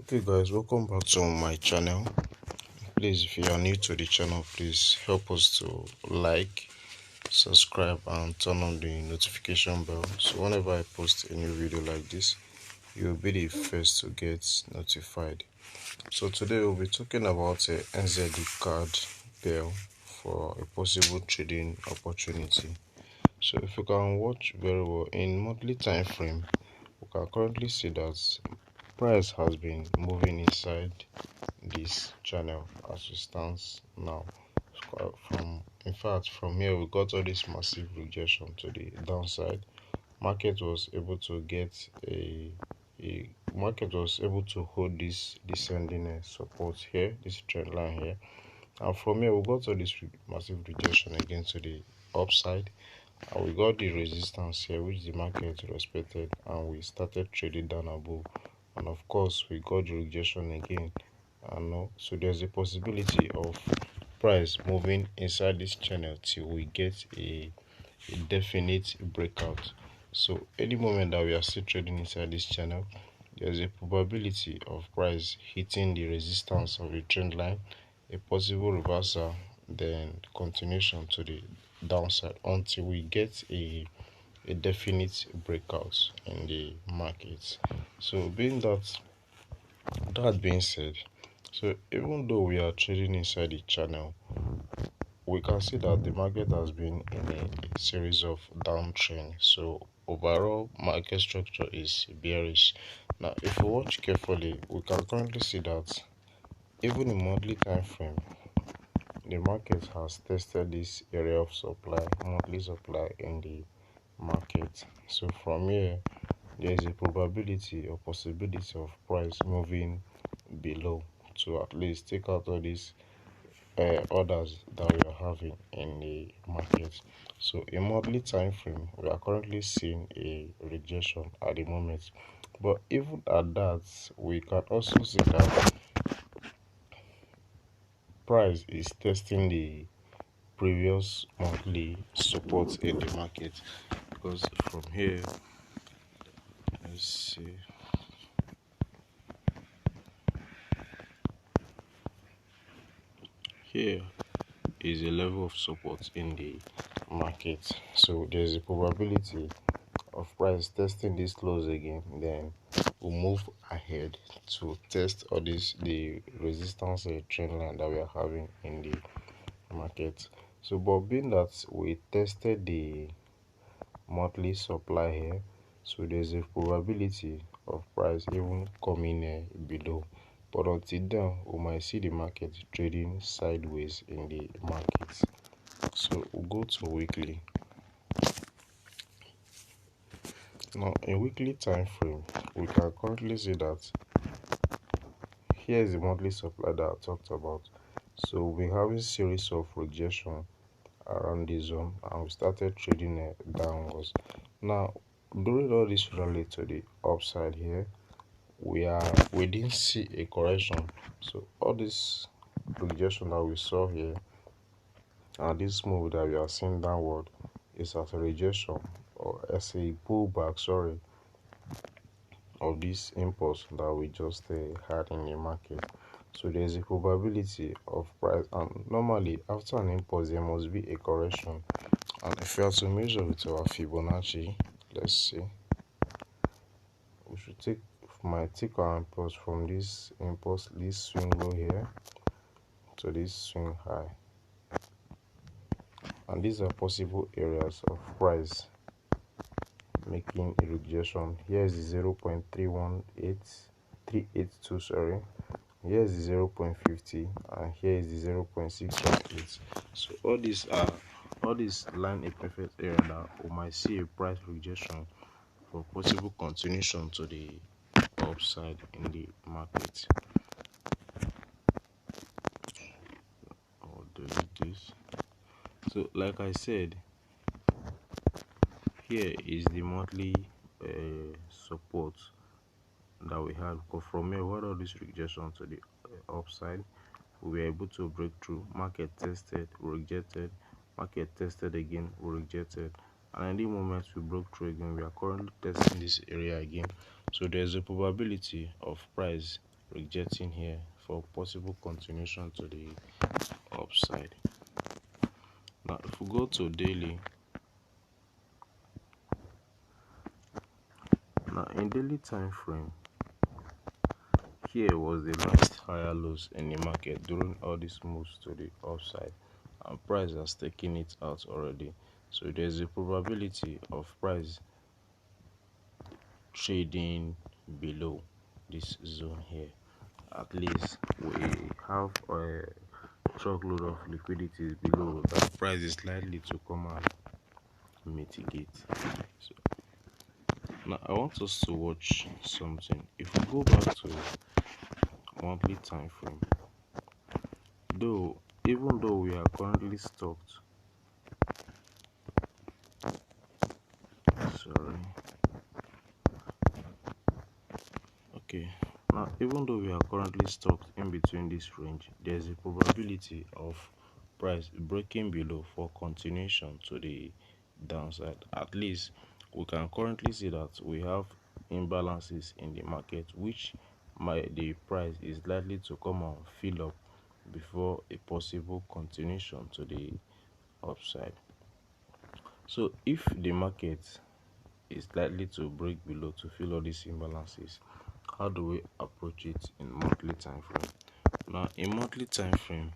Okay guys, welcome back to my channel. Please, if you are new to the channel, please help us to like, subscribe and turn on the notification bell, so whenever I post a new video like this, you will be the first to get notified. So today we'll be talking about a Nzdcad pair for a possible trading opportunity. So if you can watch very well in monthly time frame, we can currently see that price has been moving inside this channel as it stands now. From here we got all this massive rejection to the downside. Market was able to get a market was able to hold this descending support here, this trend line here, and from here we got all this massive rejection again to the upside, and we got the resistance here which the market respected, and we started trading down above, and of course we got the rejection again. And so there's a possibility of price moving inside this channel till we get a definite breakout. So any moment that we are still trading inside this channel, there's a probability of price hitting the resistance of the trend line, a possible reversal, then continuation to the downside until we get a definite breakout in the market. So that being said, so even though we are trading inside the channel, we can see that the market has been in a series of downtrend. So overall market structure is bearish. Now if we watch carefully, we can currently see that even in monthly time frame, the market has tested this area of supply, monthly supply in the market. So from here there is a probability or possibility of price moving below to at least take out all these orders that we are having in the market. So in monthly time frame, we are currently seeing a rejection at the moment, but even at that, we can also see that price is testing the previous monthly support in the market, because from here, let's see, here is a level of support in the market. So there's a probability of price testing this close again, then we'll move ahead to test all this the resistance trend line that we are having in the market. So but being that we tested the monthly supply here, so there's a probability of price even coming below, but until then we might see the market trading sideways in the market. So we'll go to weekly. Now in weekly time frame, we can currently see that here is the monthly supply that I talked about. So we're having series of rejection around this zone, and we started trading downwards. Now during all this rally to the upside here, we didn't see a correction. So all this rejection that we saw here and this move that we are seeing downward is as a rejection, or as a pullback, sorry, of this impulse that we just had in the market. So there's a probability of price, and normally after an impulse there must be a correction. And if we have to measure with our Fibonacci, let's see, we should take our impulse from this impulse, this swing low here, to this swing high, and these are possible areas of price making a rejection. Here is the 0.382, sorry, here is the 0.50, and here is the 0.618. So all these line a perfect area that we might see a price rejection for possible continuation to the upside in the market. I'll delete this. So like I said, here is the monthly support that we had, because from here what all this rejection to the upside, we were able to break through. Market tested, rejected, market tested again, rejected, and any moment we broke through again, we are currently testing this area again. So there's a probability of price rejecting here for possible continuation to the upside. Now if we go to daily, now in daily time frame, here was the last higher lows in the market during all these moves to the upside, and price has taken it out already. So there's a probability of price trading below this zone here. At least we have a truckload of liquidities below that price is likely to come and mitigate. So now I want us to watch something. If we go back to monthly time frame, though even though we are currently stocked, sorry, okay, now even though we are currently stocked in between this range, there's a probability of price breaking below for continuation to the downside. At least we can currently see that we have imbalances in the market, which the price is likely to come and fill up before a possible continuation to the upside. So if the market is likely to break below to fill all these imbalances, how do we approach it in monthly time frame? Now in monthly time frame,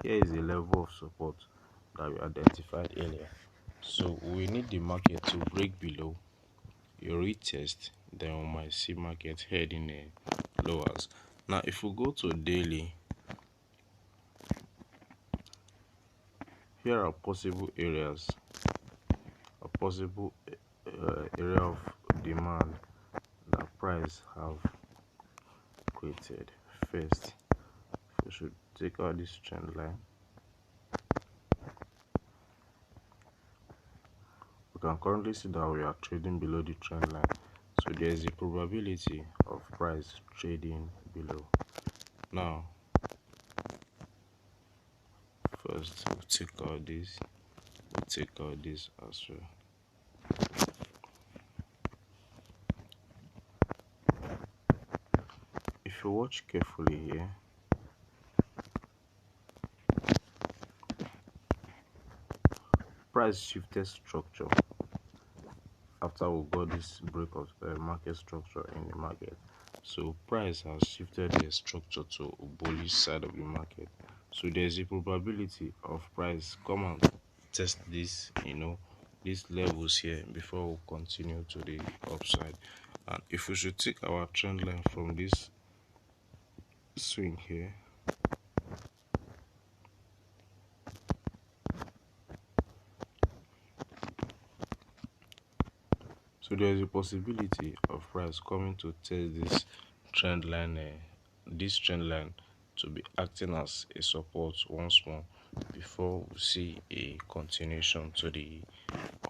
here is a level of support that we identified earlier. So we need the market to break below a retest, then we might see market heading lowers. Now if we go to daily, here are possible areas, a possible area of demand that price have created. First, we should take out this trend line. We can currently see that we are trading below the trend line, so there is a probability of price trading below. Now first we take out this, we take out this as well. If you watch carefully here, price shifted structure after we got this break of market structure in the market. So price has shifted the structure to bullish side of the market. So there's a probability of price come and test this, these levels here before we continue to the upside. And if we should take our trend line from this swing here, so there is a possibility of price coming to test this trend line to be acting as a support once more before we see a continuation to the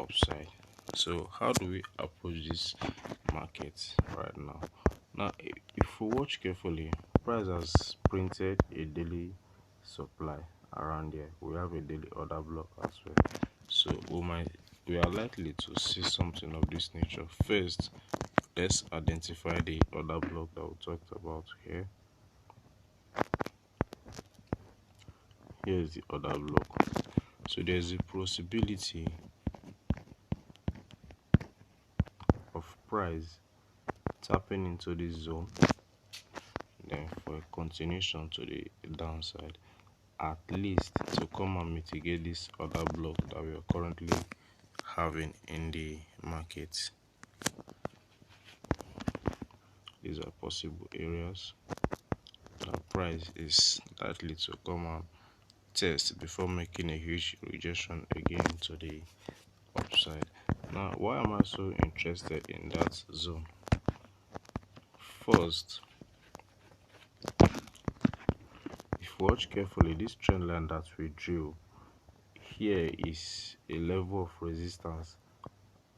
upside. So how do we approach this market right now? Now if we watch carefully, price has printed a daily supply around here. We have a daily order block as well, so we are likely to see something of this nature. First, let's identify the order block that we talked about here. Here is the order block. So there's a possibility of price tapping into this zone, then for a continuation to the downside, at least to come and mitigate this order block that we are currently having in the market. These are possible areas that price is likely to come and test before making a huge rejection again to the upside. Now why am I so interested in that zone? First, if you watch carefully, this trend line that we drew here is a level of resistance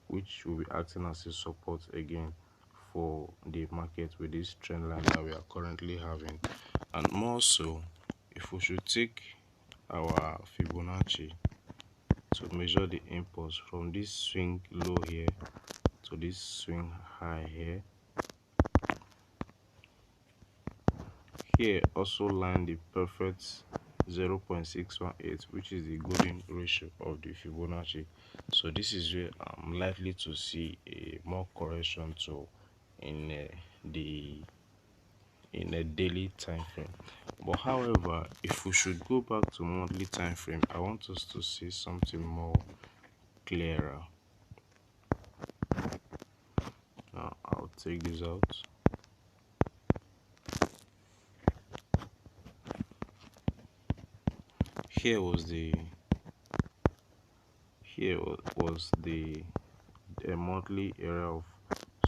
which will be acting as a support again for the market with this trend line that we are currently having. And more so, if we should take our Fibonacci to measure the impulse from this swing low here to this swing high here, Here also line the perfect 0.618, which is the golden ratio of the Fibonacci. So this is where I'm likely to see a more correction to in the in a daily time frame. But however, if we should go back to monthly time frame, I want us to see something more clearer. Now I'll take this out. Here was the monthly area of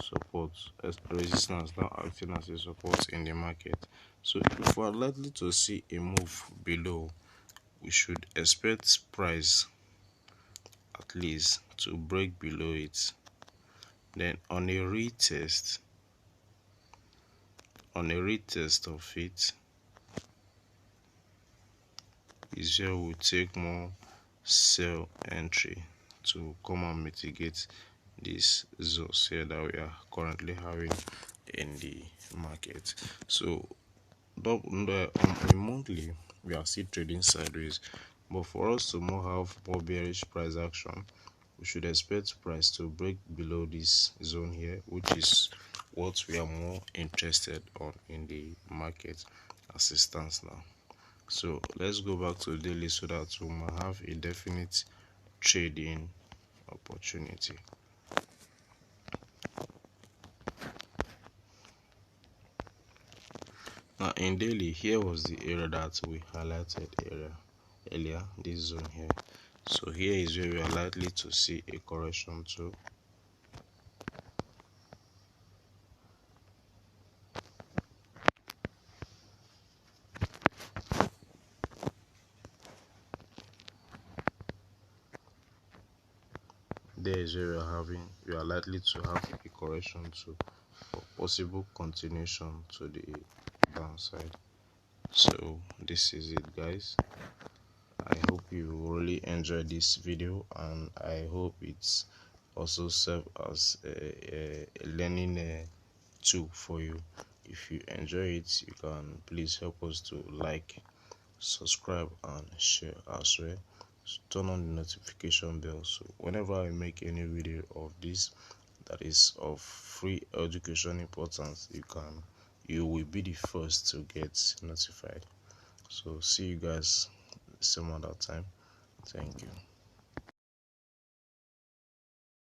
support as resistance, now acting as a support in the market. So if we are likely to see a move below, we should expect price at least to break below it. Then on a retest of it is where we'll take more sell entry to come and mitigate this zones here that we are currently having in the market. So on a monthly, we are still trading sideways, but for us to have more bearish price action, we should expect price to break below this zone here, which is what we are more interested on in the market as it stands now. So let's go back to daily so that we might have a definite trading opportunity. Now in daily, here was the area that we highlighted earlier, this zone here. So here is where we are likely to see a correction to. There is where we are likely to have a correction to, for possible continuation to the downside. So this is it, guys. I hope you really enjoyed this video, and I hope it's also serve as a learning tool for you. If you enjoy it, you can please help us to like, subscribe, and share as well. So turn on the notification bell, so whenever I make any video of this that is of free education importance, you will be the first to get notified. So see you guys some other time. Thank you.